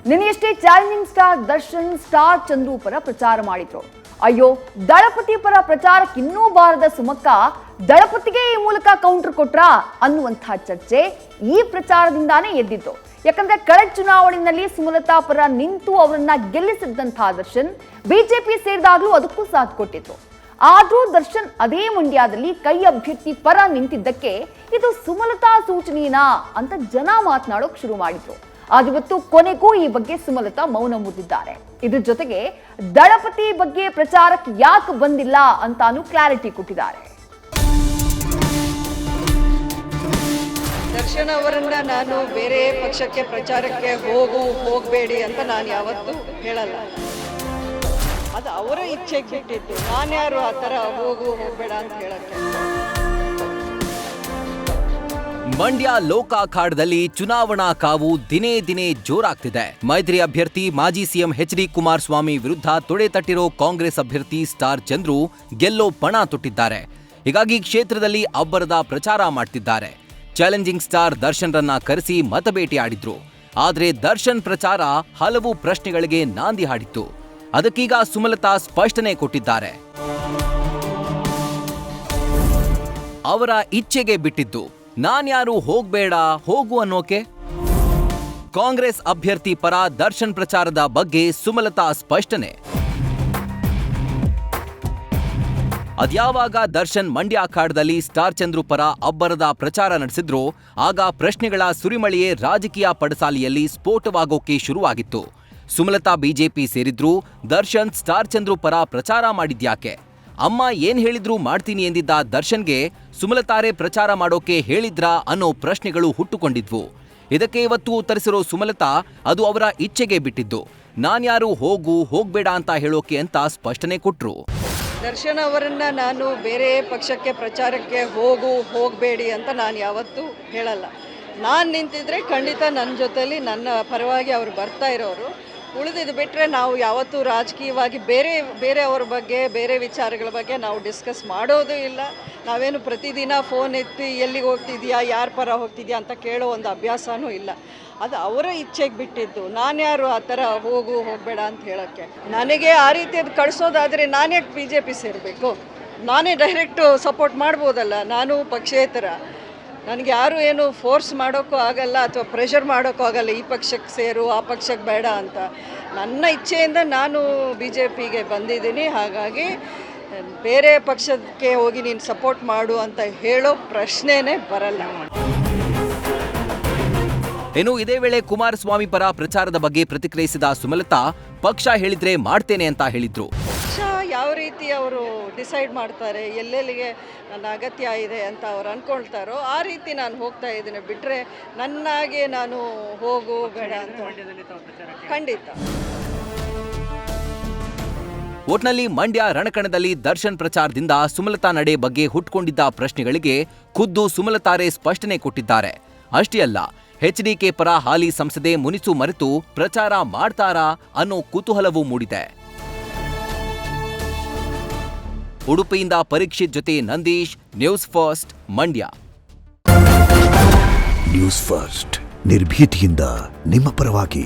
ನಿನ್ನೆಯಷ್ಟೇ challenging star Darshan star Chandru ಪರ ಪ್ರಚಾರ ಮಾಡಿದ್ರು. ಅಯ್ಯೋ, ದಳಪತಿ ಪರ ಪ್ರಚಾರಕ್ಕೆ ಇನ್ನೂ ಬಾರದ ಸುಮಕ್ಕ ದಳಪತಿಗೆ ಈ ಮೂಲಕ ಕೌಂಟರ್ ಕೊಟ್ರಾ ಅನ್ನುವಂತಹ ಚರ್ಚೆ ಈ ಪ್ರಚಾರದಿಂದಾನೇ ಎದ್ದಿತ್ತು. ಯಾಕಂದ್ರೆ ಕಳೆದ ಚುನಾವಣೆಯಲ್ಲಿ ಸುಮಲತಾ ಪರ ನಿಂತು ಅವರನ್ನ ಗೆಲ್ಲಿಸಿದ್ದಂತಹ ದರ್ಶನ್ ಬಿಜೆಪಿ ಸೇರಿದಾಗ್ಲೂ ಅದಕ್ಕೂ ಸಾಥ್ ಕೊಟ್ಟಿದ್ರು. ಆದ್ರೂ ದರ್ಶನ್ ಅದೇ ಮಂಡ್ಯದಲ್ಲಿ ಕೈ ಅಭ್ಯರ್ಥಿ ಪರ ನಿಂತಿದ್ದಕ್ಕೆ ಇದು ಸುಮಲತಾ ಸೂಚನೆನಾ ಅಂತ ಜನ ಮಾತನಾಡೋಕ್ ಶುರು ಮಾಡಿದ್ರು. ಆದಿವತ್ತು ಕೊನೆಗೂ ಈ ಬಗ್ಗೆ ಸುಮಲತಾ ಮೌನ ಮುರಿದಿದ್ದಾರೆ. ಇದ್ರ ಜೊತೆಗೆ ದಳಪತಿ ಬಗ್ಗೆ ಪ್ರಚಾರಕ್ಕೆ ಯಾಕೆ ಬಂದಿಲ್ಲ ಅಂತಾನು ಕ್ಲಾರಿಟಿ ಕೊಟ್ಟಿದ್ದಾರೆ. ದರ್ಶನ್ ಅವರನ್ನ ನಾನು ಬೇರೆ ಪಕ್ಷಕ್ಕೆ ಪ್ರಚಾರಕ್ಕೆ ಹೋಗಬೇಡಿ ಅಂತ ನಾನು ಯಾವತ್ತೂ ಹೇಳಲ್ಲ. ಅದು ಅವರ ಇಚ್ಛೆಗೆ ಬಿಟ್ಟಿದ್ದು. ನಾನ್ಯಾರು ಆ ಥರ ಹೋಗಬೇಡ ಅಂತ ಹೇಳಕ್ಕೆ. ಮಂಡ್ಯ ಲೋಕ ಅಖಾಡದಲ್ಲಿ ಚುನಾವಣಾ ಕಾವು ದಿನೇ ದಿನೇ ಜೋರಾಗ್ತಿದೆ. ಮೈತ್ರಿ ಅಭ್ಯರ್ಥಿ ಮಾಜಿ ಸಿಎಂ ಎಚ್.ಡಿ. ಕುಮಾರಸ್ವಾಮಿ ವಿರುದ್ಧ ತೊಡೆ ತಟ್ಟಿರೋ ಕಾಂಗ್ರೆಸ್ ಅಭ್ಯರ್ಥಿ ಸ್ಟಾರ್ ಚಂದ್ರು ಗೆಲ್ಲೋ ಪಣ ತೊಟ್ಟಿದ್ದಾರೆ. ಹೀಗಾಗಿ ಕ್ಷೇತ್ರದಲ್ಲಿ ಅಬ್ಬರದ ಪ್ರಚಾರ ಮಾಡ್ತಿದ್ದಾರೆ. ಚಾಲೆಂಜಿಂಗ್ ಸ್ಟಾರ್ ದರ್ಶನ್ರನ್ನ ಕರೆಸಿ ಮತಬೇಟೆ ಆಡಿದ್ರು. ಆದ್ರೆ ದರ್ಶನ್ ಪ್ರಚಾರ ಹಲವು ಪ್ರಶ್ನೆಗಳಿಗೆ ನಾಂದಿ ಹಾಡಿತ್ತು. ಅದಕ್ಕೀಗ ಸುಮಲತಾ ಸ್ಪಷ್ಟನೆ ಕೊಟ್ಟಿದ್ದಾರೆ. ಅವರ ಇಚ್ಛೆಗೆ ಬಿಟ್ಟಿದ್ದು. ನಾನ್ಯಾರು ಹೋಗ್ಬೇಡ ಹೋಗು ಅನ್ನೋಕೆ. ಕಾಂಗ್ರೆಸ್ ಅಭ್ಯರ್ಥಿ ಪರ ದರ್ಶನ್ ಪ್ರಚಾರದ ಬಗ್ಗೆ ಸುಮಲತಾ ಸ್ಪಷ್ಟನೆ. ಅದ್ಯಾವಾಗ ದರ್ಶನ್ ಮಂಡ್ಯ ಅಖಾಡದಲ್ಲಿ ಸ್ಟಾರ್ ಚಂದ್ರು ಪರ ಅಬ್ಬರದ ಪ್ರಚಾರ ನಡೆಸಿದ್ರು, ಆಗ ಪ್ರಶ್ನೆಗಳ ಸುರಿಮಳೆಯೇ ರಾಜಕೀಯ ಪಡಸಾಲಿಯಲ್ಲಿ ಸ್ಫೋಟವಾಗೋಕೆ ಶುರುವಾಗಿತ್ತು. ಸುಮಲತಾ ಬಿಜೆಪಿ ಸೇರಿದ್ರು, ದರ್ಶನ್ ಸ್ಟಾರ್ ಚಂದ್ರು ಪರ ಪ್ರಚಾರ ಮಾಡಿದ್ಯಾಕೆ? ಅಮ್ಮ ಏನ್ ಹೇಳಿದ್ರು ಮಾಡ್ತೀನಿ ಎಂದಿದ್ದ ದರ್ಶನ್ಗೆ ಸುಮಲತಾರೇ ಪ್ರಚಾರ ಮಾಡೋಕೆ ಹೇಳಿದ್ರಾ ಅನ್ನೋ ಪ್ರಶ್ನೆಗಳು ಹುಟ್ಟುಕೊಂಡಿದ್ವು. ಇದಕ್ಕೆ ಇವತ್ತು ಉತ್ತರಿಸಿರೋ ಸುಮಲತಾ ಅದು ಅವರ ಇಚ್ಛೆಗೆ ಬಿಟ್ಟಿದ್ದು. ನಾನ್ಯಾರು ಹೋಗ್ಬೇಡ ಅಂತ ಹೇಳೋಕೆ ಅಂತ ಸ್ಪಷ್ಟನೆ ಕೊಟ್ರು. ದರ್ಶನ್ ಅವರನ್ನ ನಾನು ಬೇರೆ ಪಕ್ಷಕ್ಕೆ ಪ್ರಚಾರಕ್ಕೆ ಹೋಗಬೇಡಿ ಅಂತ ನಾನು ಯಾವತ್ತೂ ಹೇಳಲ್ಲ. ನಾನು ನಿಂತಿದ್ರೆ ಖಂಡಿತ ನನ್ನ ಜೊತೆಲಿ ನನ್ನ ಪರವಾಗಿ ಅವರು ಬರ್ತಾ ಇರೋರು. ಉಳಿದಿದ್ದು ಬಿಟ್ಟರೆ ನಾವು ಯಾವತ್ತೂ ರಾಜಕೀಯವಾಗಿ ಬೇರೆಯವ್ರ ಬಗ್ಗೆ ಬೇರೆ ವಿಚಾರಗಳ ಬಗ್ಗೆ ನಾವು ಡಿಸ್ಕಸ್ ಮಾಡೋದು ಇಲ್ಲ. ನಾವೇನು ಪ್ರತಿದಿನ ಫೋನ್ ಎತ್ತಿ ಎಲ್ಲಿಗೆ ಹೋಗ್ತಿದ್ಯಾ, ಯಾರ ಪರ ಹೋಗ್ತಿದ್ಯಾ ಅಂತ ಕೇಳೋ ಒಂದು ಅಭ್ಯಾಸನೂ ಇಲ್ಲ. ಅದು ಅವರ ಇಚ್ಛೆಗೆ ಬಿಟ್ಟಿದ್ದು. ನಾನ್ಯಾರು ಆ ಥರ ಹೋಗಬೇಡ ಅಂತ ಹೇಳೋಕ್ಕೆ. ನನಗೆ ಆ ರೀತಿಯದು ಕಳಿಸೋದಾದರೆ ನಾನ್ಯಾಕೆ BJP ಸೇರಬೇಕು? ನಾನೇ ಡೈರೆಕ್ಟು ಸಪೋರ್ಟ್ ಮಾಡ್ಬೋದಲ್ಲ. ನಾನು ಪಕ್ಷೇತರ. ನನಗೆ ಯಾರು ಏನು ಫೋರ್ಸ್ ಮಾಡೋಕ್ಕೂ ಆಗಲ್ಲ ಅಥವಾ ಪ್ರೆಷರ್ ಮಾಡೋಕ್ಕೂ ಆಗಲ್ಲ, ಈ ಪಕ್ಷಕ್ಕೆ ಸೇರು ಆ ಪಕ್ಷಕ್ಕೆ ಬೇಡ ಅಂತ. ನನ್ನ ಇಚ್ಛೆಯಿಂದ ನಾನು BJPಗೆ ಬಂದಿದ್ದೀನಿ. ಹಾಗಾಗಿ ಬೇರೆ ಪಕ್ಷಕ್ಕೆ ಹೋಗಿ ನೀನು ಸಪೋರ್ಟ್ ಮಾಡು ಅಂತ ಹೇಳೋ ಪ್ರಶ್ನೆನೇ ಬರಲ್ಲ. ಇನ್ನು ಇದೇ ವೇಳೆ ಕುಮಾರಸ್ವಾಮಿ ಪರ ಪ್ರಚಾರದ ಬಗ್ಗೆ ಪ್ರತಿಕ್ರಿಯಿಸಿದ ಸುಮಲತಾ, ಪಕ್ಷ ಹೇಳಿದ್ರೆ ಮಾಡ್ತೇನೆ ಅಂತ ಹೇಳಿದ್ರು. ಯಾವ ರೀತಿ ಅವರು ಡಿಸೈಡ್ ಮಾಡ್ತಾರೆ, ಎಲ್ಲೆಲ್ಲಿಗೆ ನನ್ನ ಅಗತ್ಯ ಇದೆ ಅಂತ ಅವ್ರು ಅಂದ್ಕೊಳ್ತಾರೋ ಆ ರೀತಿ ನಾನು ಹೋಗ್ತಾ ಇದ್ದೀನಿ. ಬಿಟ್ಟರೆ ನನ್ನಾಗೆ ನಾನು ಬೇಡ ಅಂತ ಖಂಡಿತ. ಒಟ್ನಲ್ಲಿ ಮಂಡ್ಯ ರಣಕಣದಲ್ಲಿ ದರ್ಶನ್ ಪ್ರಚಾರದಿಂದ ಸುಮಲತಾ ನಡೆ ಬಗ್ಗೆ ಹುಟ್ಕೊಂಡಿದ್ದ ಪ್ರಶ್ನೆಗಳಿಗೆ ಖುದ್ದು ಸುಮಲತಾರೇ ಸ್ಪಷ್ಟನೆ ಕೊಟ್ಟಿದ್ದಾರೆ. ಅಷ್ಟೇ ಅಲ್ಲ, HDK ಪರ ಹಾಲಿ ಸಂಸದೆ ಮುನಿಸು ಮರೆತು ಪ್ರಚಾರ ಮಾಡ್ತಾರಾ ಅನ್ನೋ ಕುತೂಹಲವೂ ಮೂಡಿದೆ. ಉಡುಪಿಯಿಂದ ಪರೀಕ್ಷಿತ್ ಜೊತೆ Nandish, news first, Mandya. News first ನಿರ್ಭೀತಿಯಿಂದ ನಿಮ್ಮ ಪರವಾಗಿ.